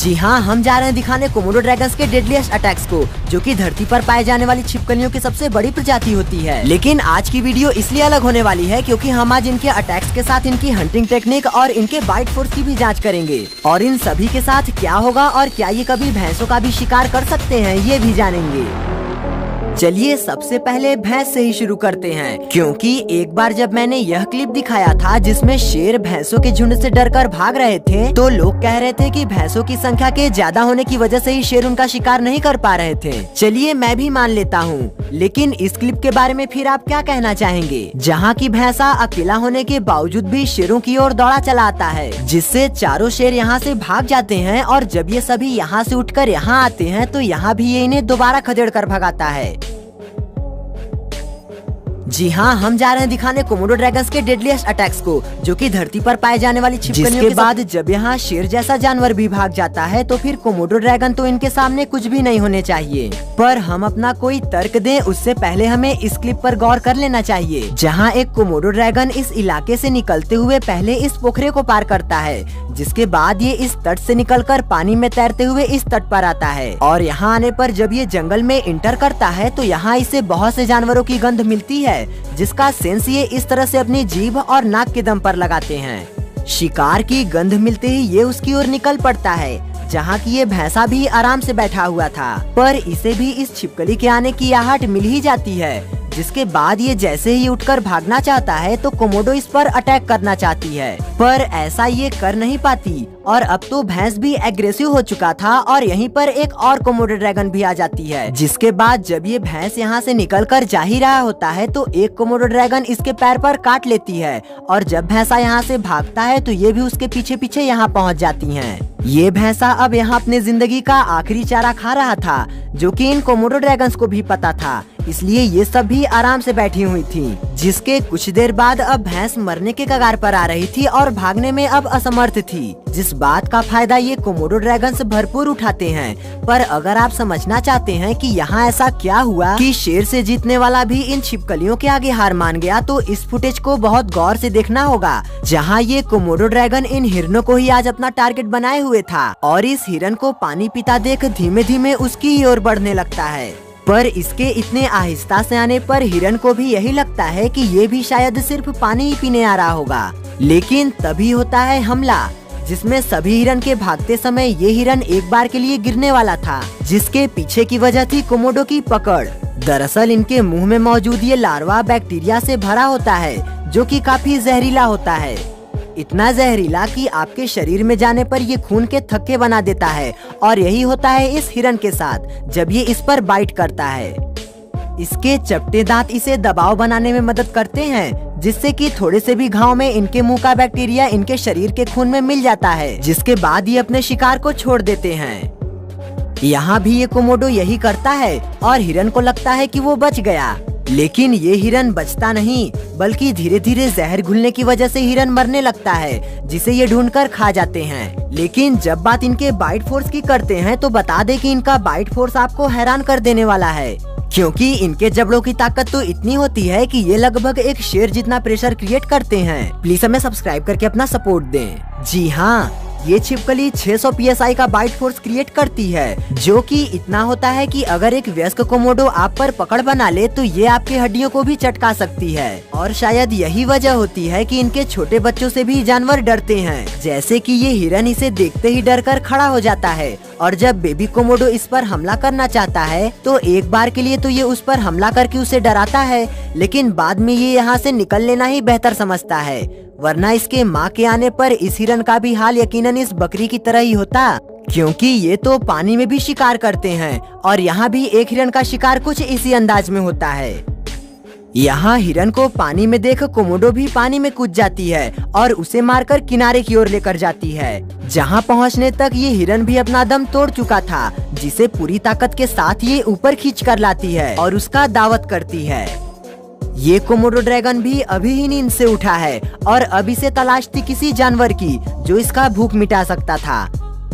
जी हाँ, हम जा रहे हैं दिखाने कोमोडो ड्रैगन्स के डेडलीस्ट अटैक्स को, जो कि धरती पर पाए जाने वाली छिपकलियों की सबसे बड़ी प्रजाति होती है। लेकिन आज की वीडियो इसलिए अलग होने वाली है क्योंकि हम आज इनके अटैक्स के साथ इनकी हंटिंग टेक्निक और इनके बाइट फोर्स की भी जांच करेंगे और इन सभी के साथ क्या होगा और क्या ये कभी भैंसों का भी शिकार कर सकते हैं ये भी जानेंगे। चलिए सबसे पहले भैंस से ही शुरू करते हैं, क्योंकि एक बार जब मैंने यह क्लिप दिखाया था जिसमें शेर भैंसों के झुंड से डरकर भाग रहे थे, तो लोग कह रहे थे कि भैंसों की संख्या के ज्यादा होने की वजह से ही शेर उनका शिकार नहीं कर पा रहे थे। चलिए मैं भी मान लेता हूँ, लेकिन इस क्लिप के बारे में फिर आप क्या कहना चाहेंगे, जहाँ की भैंसा अकेला होने के बावजूद भी शेरों की ओर दौड़ा चला आता है, जिससे चारों शेर यहाँ से भाग जाते हैं और जब ये सभी यहाँ से उठकर यहाँ आते हैं तो यहाँ भी ये इन्हें दोबारा खदेड़ कर भगाता है। जी हाँ, हम जा रहे हैं दिखाने कोमोडो ड्रैगन्स के डेडलीस्ट अटैक्स को, जो कि धरती पर पाए जाने वाली छिपकलियों के बाद जब यहाँ शेर जैसा जानवर भी भाग जाता है तो फिर कोमोडो ड्रैगन तो इनके सामने कुछ भी नहीं होने चाहिए। पर हम अपना कोई तर्क दें उससे पहले हमें इस क्लिप पर गौर कर लेना चाहिए, जहाँ एक कोमोडो ड्रैगन इस इलाके से निकलते हुए पहले इस पोखरे को पार करता है, जिसके बाद ये इस तट से निकलकर पानी में तैरते हुए इस तट पर आता है और यहाँ आने पर जब ये जंगल में इंटर करता है तो यहाँ इसे बहुत से जानवरों की गंध मिलती है, जिसका सेंस ये इस तरह से अपनी जीभ और नाक के दम पर लगाते हैं। शिकार की गंध मिलते ही ये उसकी ओर निकल पड़ता है, जहाँ की ये भैंसा भी आराम से बैठा हुआ था, पर इसे भी इस छिपकली के आने की आहट मिल ही जाती है, जिसके बाद ये जैसे ही उठकर भागना चाहता है तो कोमोडो इस पर अटैक करना चाहती है, पर ऐसा ये कर नहीं पाती और अब तो भैंस भी एग्रेसिव हो चुका था और यहीं पर एक और कोमोडो ड्रैगन भी आ जाती है, जिसके बाद जब ये भैंस यहाँ से निकलकर जा ही रहा होता है तो एक कोमोडो ड्रैगन इसके पैर पर काट लेती है और जब भैंसा यहाँ से भागता है तो ये भी उसके पीछे पीछे यहाँ पहुँच जाती है। ये भैंसा अब यहाँ अपने जिंदगी का आखिरी चारा खा रहा था, जो कि इन कोमोडो ड्रैगन्स को भी पता था, इसलिए ये सब भी आराम से बैठी हुई थी, जिसके कुछ देर बाद अब भैंस मरने के कगार पर आ रही थी और भागने में अब असमर्थ थी, जिस बात का फायदा ये कोमोडो ड्रैगन्स भरपूर उठाते हैं। पर अगर आप समझना चाहते हैं कि यहाँ ऐसा क्या हुआ कि शेर से जीतने वाला भी इन छिपकलियों के आगे हार मान गया, तो इस फुटेज को बहुत गौर से देखना होगा, जहाँ ये कोमोडो ड्रैगन इन हिरणों को ही आज अपना टारगेट बनाए हुए था और इस हिरन को पानी पीता देख धीमे धीमे उसकी ही ओर बढ़ने लगता है। पर इसके इतने आहिस्ता से आने पर हिरन को भी यही लगता है कि ये भी शायद सिर्फ पानी ही पीने आ रहा होगा, लेकिन तभी होता है हमला, जिसमें सभी हिरन के भागते समय ये हिरन एक बार के लिए गिरने वाला था, जिसके पीछे की वजह थी कोमोडो की पकड़। दरअसल इनके मुंह में मौजूद ये लार्वा बैक्टीरिया से भरा होता है, जो कि काफी जहरीला होता है, इतना जहरीला कि आपके शरीर में जाने पर ये खून के थक्के बना देता है और यही होता है इस हिरन के साथ जब ये इस पर बाइट करता है। इसके चपटे दांत इसे दबाव बनाने में मदद करते हैं, जिससे कि थोड़े से भी घाव में इनके मुंह का बैक्टीरिया इनके शरीर के खून में मिल जाता है, जिसके बाद ये अपने शिकार को छोड़ देते हैं। यहाँ भी ये कोमोडो यही करता है और हिरन को लगता है कि वो बच गया, लेकिन ये हिरन बचता नहीं, बल्कि धीरे धीरे जहर घुलने की वजह से हिरन मरने लगता है, जिसे ये ढूंढकर खा जाते हैं। लेकिन जब बात इनके बाइट फोर्स की करते हैं तो बता दे कि इनका बाइट फोर्स आपको हैरान कर देने वाला है, क्योंकि इनके जबड़ों की ताकत तो इतनी होती है कि ये लगभग एक शेर जितना प्रेशर क्रिएट करते हैं। प्लीज हमें सब्सक्राइब करके अपना सपोर्ट दें। जी हाँ, ये छिपकली 600 PSI का बाइट फोर्स क्रिएट करती है, जो कि इतना होता है कि अगर एक वयस्क कोमोडो आप पर पकड़ बना ले तो ये आपकी हड्डियों को भी चटका सकती है। और शायद यही वजह होती है कि इनके छोटे बच्चों से भी जानवर डरते हैं, जैसे कि ये हिरन इसे देखते ही डर कर खड़ा हो जाता है और जब बेबी कोमोडो इस पर हमला करना चाहता है तो एक बार के लिए तो ये उस पर हमला करके उसे डराता है, लेकिन बाद में ये यहाँ से निकल लेना ही बेहतर समझता है, वरना इसके माँ के आने पर इस हिरन का भी हाल यकीनन इस बकरी की तरह ही होता, क्योंकि ये तो पानी में भी शिकार करते हैं और यहाँ भी एक हिरन का शिकार कुछ इसी अंदाज में होता है। यहाँ हिरन को पानी में देख कोमोडो भी पानी में कूद जाती है और उसे मारकर किनारे की ओर लेकर जाती है, जहाँ पहुँचने तक ये हिरन भी अपना दम तोड़ चुका था, जिसे पूरी ताकत के साथ ये ऊपर खींच कर लाती है और उसका दावत करती है। ये कोमोडो ड्रैगन भी अभी ही नींद से उठा है और अभी से तलाश थी किसी जानवर की जो इसका भूख मिटा सकता था,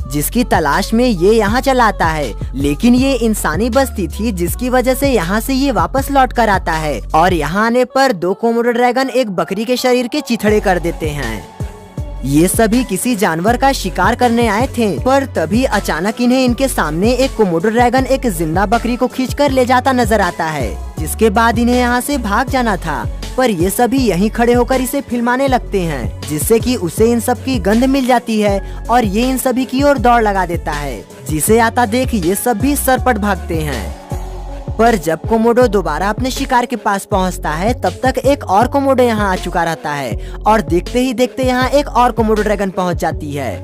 जिसकी तलाश में ये यहाँ चला आता है, लेकिन ये इंसानी बस्ती थी, जिसकी वजह से यहाँ से ये वापस लौट कर आता है और यहाँ आने पर दो कोमोडो ड्रैगन एक बकरी के शरीर के चिथड़े कर देते हैं। ये सभी किसी जानवर का शिकार करने आए थे, पर तभी अचानक इन्हें इनके सामने एक कोमोडो ड्रैगन एक जिंदा बकरी को खींचकर ले जाता नजर आता है, जिसके बाद इन्हें यहाँ से भाग जाना था। पर ये सभी यहीं खड़े होकर इसे फिल्माने लगते हैं, जिससे कि उसे इन सब की गंध मिल जाती है और ये इन सभी की ओर दौड़ लगा देता है, जिसे आता देख ये सब भी सरपट भागते हैं। पर जब कोमोडो दोबारा अपने शिकार के पास पहुंचता है, तब तक एक और कोमोडो यहाँ आ चुका रहता है और देखते ही देखते यहाँ एक और कोमोडो ड्रैगन पहुंच जाती है।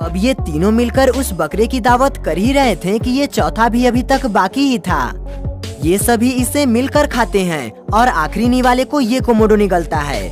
अब ये तीनों मिलकर उस बकरे की दावत कर ही रहे थे कि ये चौथा भी अभी तक बाकी ही था। ये सभी इसे मिलकर खाते हैं और आखिरी निवाले को ये कोमोडो निगलता है।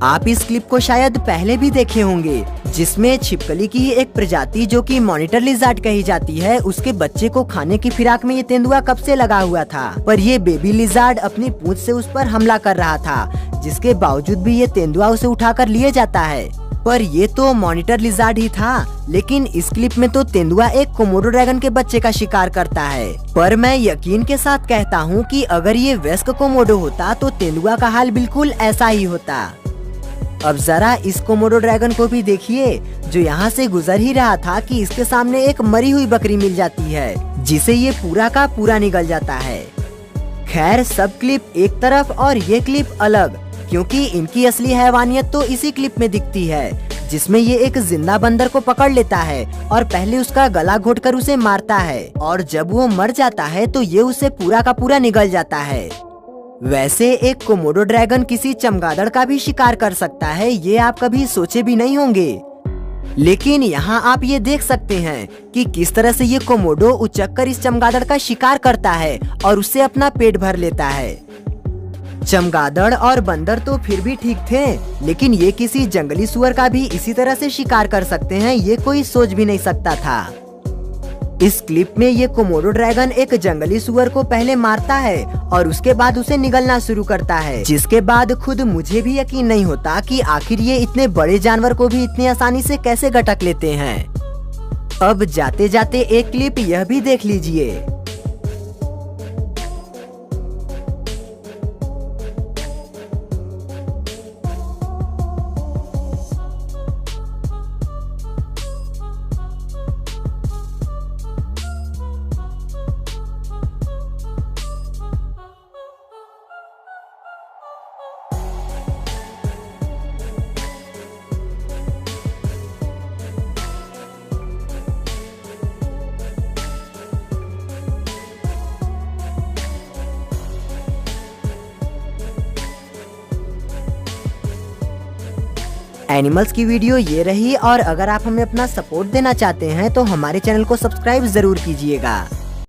आप इस क्लिप को शायद पहले भी देखे होंगे, जिसमें छिपकली की ही एक प्रजाति जो कि मॉनिटर लिज़ार्ड कही जाती है, उसके बच्चे को खाने की फिराक में ये तेंदुआ कब से लगा हुआ था, पर ये बेबी लिज़ार्ड अपनी पूंछ से उस पर हमला कर रहा था, जिसके बावजूद भी ये तेंदुआ उसे उठाकर लिए जाता है। पर ये तो मॉनिटर लिज़ार्ड ही था, लेकिन इस क्लिप में तो तेंदुआ एक कोमोडो ड्रैगन के बच्चे का शिकार करता है। पर मैं यकीन के साथ कहता हूँ कि अगर ये वयस्क कोमोडो होता तो तेंदुआ का हाल बिल्कुल ऐसा ही होता। अब जरा इस कोमोडो ड्रैगन को भी देखिए, जो यहाँ से गुजर ही रहा था कि इसके सामने एक मरी हुई बकरी मिल जाती है, जिसे ये पूरा का पूरा निगल जाता है। खैर, सब क्लिप एक तरफ और ये क्लिप अलग, क्योंकि इनकी असली हैवानियत तो इसी क्लिप में दिखती है, जिसमें ये एक जिंदा बंदर को पकड़ लेता है और पहले उसका गला घोटकर उसे मारता है, और जब वो मर जाता है तो ये उसे पूरा का पूरा निगल जाता है। वैसे एक कोमोडो ड्रैगन किसी चमगादड़ का भी शिकार कर सकता है, ये आप कभी सोचे भी नहीं होंगे। लेकिन यहाँ आप ये देख सकते हैं कि किस तरह से ये कोमोडो उचककर इस चमगादड़ का शिकार करता है और उससे अपना पेट भर लेता है। चमगादड़ और बंदर तो फिर भी ठीक थे, लेकिन ये किसी जंगली सुअर का भी इसी तरह से शिकार कर सकते हैं, ये कोई सोच भी नहीं सकता था। इस क्लिप में ये कोमोडो ड्रैगन एक जंगली सुअर को पहले मारता है और उसके बाद उसे निगलना शुरू करता है, जिसके बाद खुद मुझे भी यकीन नहीं होता कि आखिर ये इतने बड़े जानवर को भी इतनी आसानी से कैसे गटक लेते हैं। अब जाते जाते एक क्लिप यह भी देख लीजिए। एनिमल्स की वीडियो ये रही, और अगर आप हमें अपना सपोर्ट देना चाहते हैं तो हमारे चैनल को सब्सक्राइब जरूर कीजिएगा।